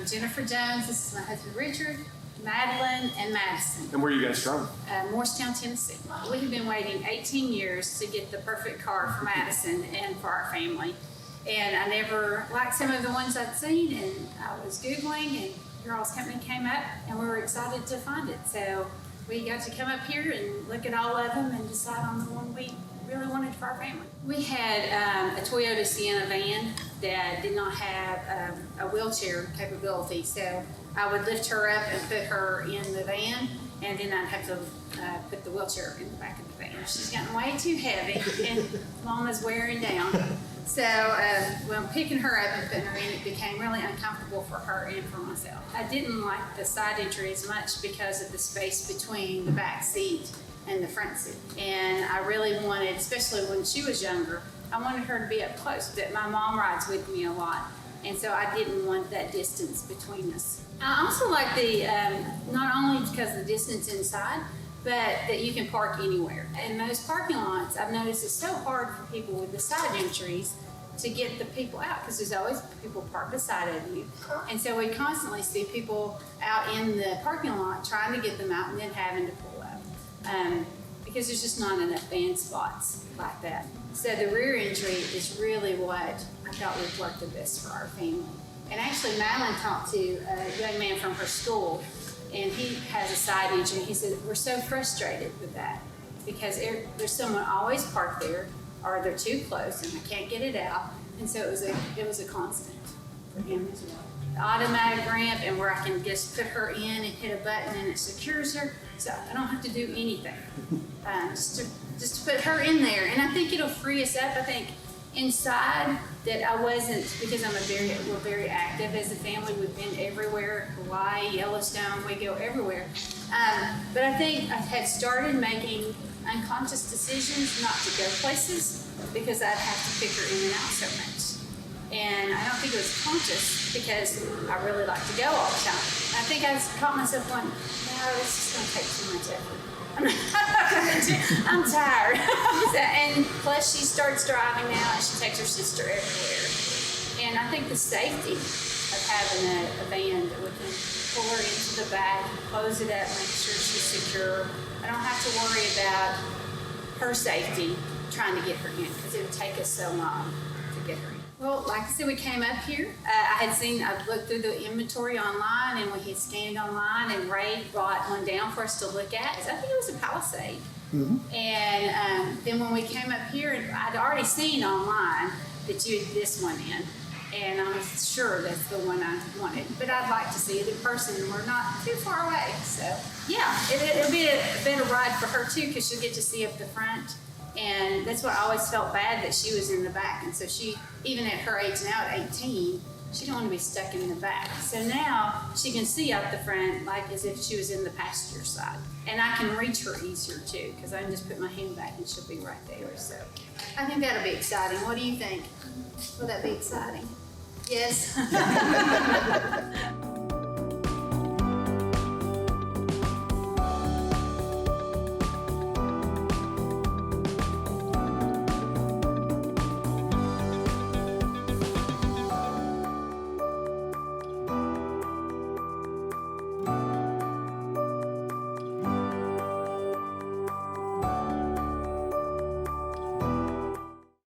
Jennifer Jones. This is my husband Richard, Madeline, and Madison. And where are you guys from? Morristown, Tennessee. We have been waiting 18 years to get the perfect car for Madison and for our family. And I never liked some of the ones I'd seen, and I was Googling, and your all's company came up, and we were excited to find it. So we got to come up here and look at all of them and decide on the one we really wanted for our family. We had a Toyota Sienna van that did not have a wheelchair capability, so I would lift her up and put her in the van, and then I'd have to put the wheelchair in the back of the van. She's gotten way too heavy, and Mama's wearing down. So when picking her up and putting her in, it became really uncomfortable for her and for myself. I didn't like the side entry as much because of the space between the back seat and the front seat. And I really wanted, especially when she was younger, I wanted her to be up close, but my mom rides with me a lot. And so I didn't want that distance between us. I also like the, not only because of the distance inside, but that you can park anywhere. In most parking lots, I've noticed it's so hard for people with the side entries to get the people out because there's always people parked beside of you. And so we constantly see people out in the parking lot trying to get them out and then having to pull up because there's just not enough van spots like that. So the rear entry is really what I thought would work the best for our family. And actually Madeline talked to a young man from her school, and he has a side entry. He said, we're so frustrated with that because there's someone always parked there, or they're too close and I can't get it out. And so it was a constant for him as well. The automatic ramp, and where I can just put her in and hit a button and it secures her, so I don't have to do anything. Just to put her in there. And I think it'll free us up. I think inside that I wasn't, because we're very active as a family. We've been everywhere, Hawaii, Yellowstone, we go everywhere. But I think I had started making unconscious decisions not to go places because I'd have to pick her in and out so much. And I don't think it was conscious because I really like to go all the time. I think I caught myself going, no, it's just going to take too much effort. I'm tired. And plus she starts driving now and she takes her sister everywhere. And I think the safety of having a van that we can pull her into the back, close it up, make sure she's secure. I don't have to worry about her safety trying to get her in because it would take us so long to get her in. Well, like I said, we came up here. I looked through the inventory online, and we had scanned online, and Ray brought one down for us to look at. I think it was a Palisade. Mm-hmm. And then when we came up here, I'd already seen online that you had this one in, and I was sure that's the one I wanted. But I'd like to see it in person, and we're not too far away. So, yeah, it'll be a better ride for her, too, because she'll get to see up the front. And that's what I always felt bad that she was in the back. And so she, even at her age now at 18, she didn't want to be stuck in the back. So now she can see out the front like as if she was in the passenger side. And I can reach her easier too, because I can just put my hand back and she'll be right there. So I think that'll be exciting. What do you think? Will that be exciting? Yes?